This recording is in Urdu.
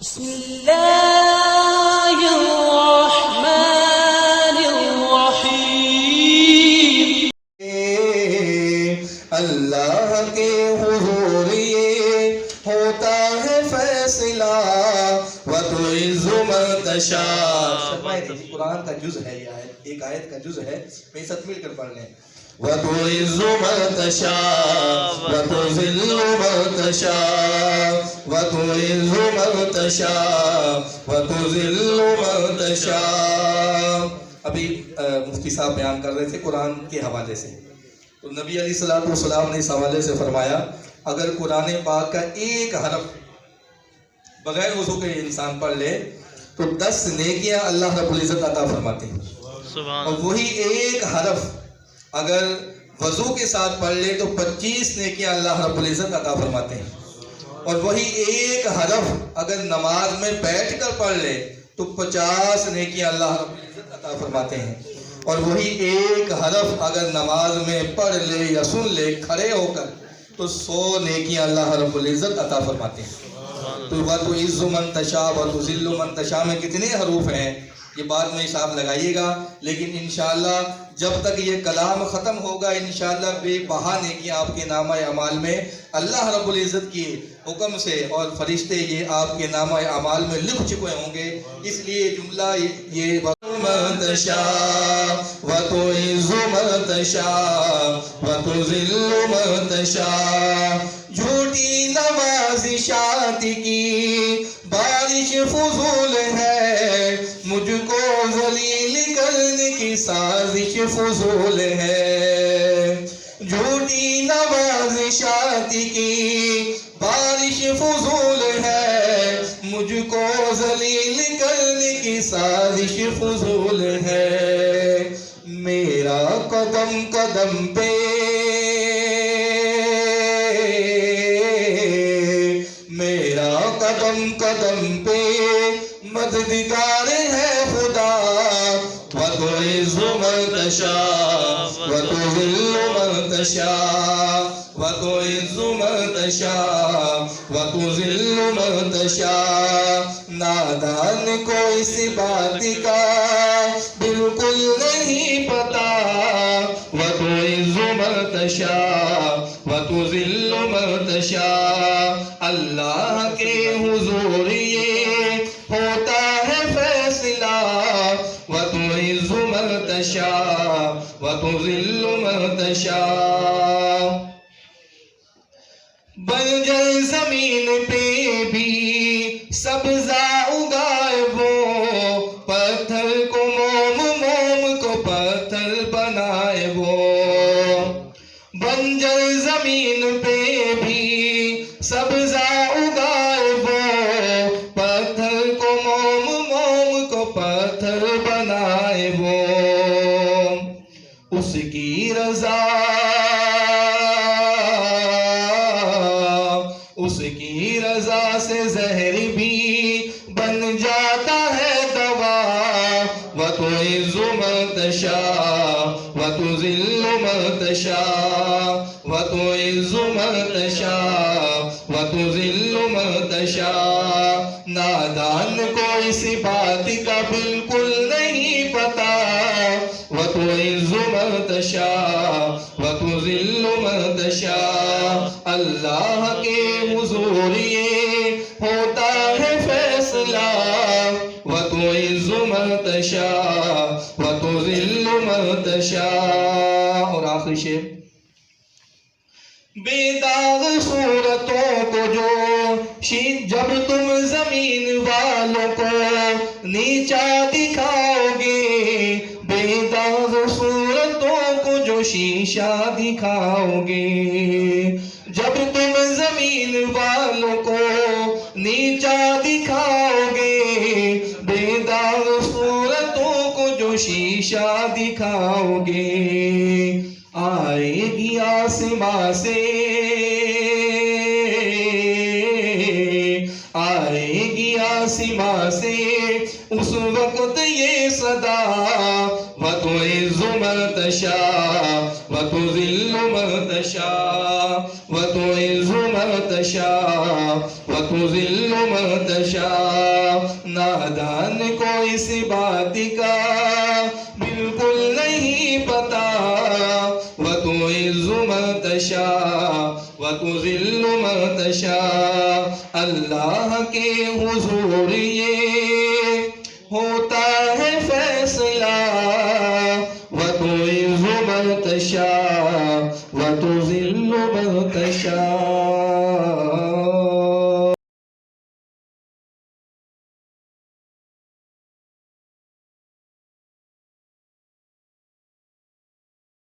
بسم الله الرحمن الرحیم. اللہ کے حضور یہ ہوتا ہے فیصلہ وَتُعِزُّ مَن تَشَاءُ. قرآن کا جز ہے یہ آیت، ایک آیت کا جز ہے، میں ساتھ مل کر پڑھ لیں. وَتُعِزُّ مَن تَشَاءُ وَتُذِلُّ مَن تَشَاءُ وَتُعِزُّ مَن تَشَاءُ وَتُذِلُّ مَن تَشَاءُ. ابھی مفتی صاحب بیان کر رہے تھے قرآن کے حوالے سے، تو نبی علیہ السلام نے اس حوالے سے فرمایا اگر قرآن پاک کا ایک حرف بغیر وضو کے انسان پڑھ لے تو 10 نیکیاں اللہ رب العزت عطا فرماتے ہیں، اور وہی ایک حرف اگر وضو کے ساتھ پڑھ لے تو 25 نیکیاں اللہ رب العزت عطا فرماتے ہیں، اور وہی ایک حرف اگر نماز میں بیٹھ کر پڑھ لے تو 50 نیکیاں اللہ رب العزت عطا فرماتے ہیں، اور وہی ایک حرف اگر نماز میں پڑھ لے یا سن لے کھڑے ہو کر تو 100 نیکیاں اللہ رب العزت عطا فرماتے ہیں. تو وَتُعِزُّ مَن تَشَاءُ وَتُذِلُّ مَن تَشَاء میں کتنے حروف ہیں یہ بعد میں حساب لگائیے گا، لیکن انشاءاللہ جب تک یہ کلام ختم ہوگا انشاءاللہ بے بہا نیکیاں آپ کے نامہ اعمال میں اللہ رب العزت کی حکم سے اور فرشتے یہ آپ کے نامہ اعمال میں لکھ چکے ہوں گے. اس لیے جملہ یہ مَن تَشَاءُ وَتُعِزُّ مَن تَشَاءُ وَتُذِلُّ مَن تَشَاءُ. جھوٹی نوازشات کی بارش فضول ہے، مجھ کو ذلیل کرنے کی سازش فضول ہے. جھوٹی نوازشات کی بارش فضول ہے، مجھ کو ذلیل کرنے کی سازش فضول ہے. میرا قدم قدم پہ قدم قدم پہ مددگار ہے خدا. وَتُعِزُّ مَن تَشَاءُ وَتُذِلُّ مَن تَشَاءُ وَتُعِزُّ مَن تَشَاءُ وَتُذِلُّ مَن تَشَاءُ. نادان کو اس بات کا بالکل نہیں پتا. وَتُعِزُّ مَن تَشَاءُ وَتُذِلُّ مَن تَشَاءُ. اللہ کے حضور یہ ہوتا ہے فیصلہ وَتُعِزُّ مَن تَشَاءُ وَتُذِلُّ مَن تَشَاءُ. بنجر زمین پہ بھی سبزہ اگائے وہ، پتھر کو موم موم کو پتھر بنائے وہ. بنجر زمین پہ بھی سبزہ اگائے وہ، پتھر کو موم موم کو پتھر بنائے وہ. اس کی رضا سے زہر بھی بن جاتا ہے دوا. وَتُعِزُّ مَن تَشَاءُ وَتُذِلُّ مَن تَشَاءُ وَتُعِزُّ مَن تَشَاءُ وَتُذِلُّ مَن تَشَاءُ. نادان کو اس بات کا بالکل نہیں پتا. وَتُعِزُّ مَن تَشَاءُ وَتُذِلُّ مَن تَشَاءُ. اللہ کے حضور یہ ہوتا ہے فیصلہ وَتُعِزُّ مَن تَشَاءُ وَتُذِلُّ مَن تَشَاءُ. اور آخری شعر. بے داغ صورتوں کو جو جب تم زمین والوں کو نیچا دکھاؤ گے، بے داغ صورتوں کو جو شیشہ دکھاؤ گے، جب تم زمین والوں کو نیچا دکھاؤ گے، بے داغ صورتوں کو جو شیشہ دکھاؤ گے. آئے گی آسماں سے آئے گی آسماں سے اس وقت یہ صدا وَتُعِزُّ مَن تَشَاءُ وَتُذِلُّ مَن تَشَاءُ وَتُعِزُّ مَن تَشَاءُ وَتُذِلُّ مَن تَشَاءُ نادان کو اس بات کا بالکل نہیں پتا وَتُعِزُّ مَن تَشَاءُ وَتُذِلُّ مَن تَشَاءُ اللہ کے حضور یہ ہوتا ہے فیصلہ وَتُعِزُّ مَن تَشَاءُ وَتُذِلُّ مَن تَشَاءُ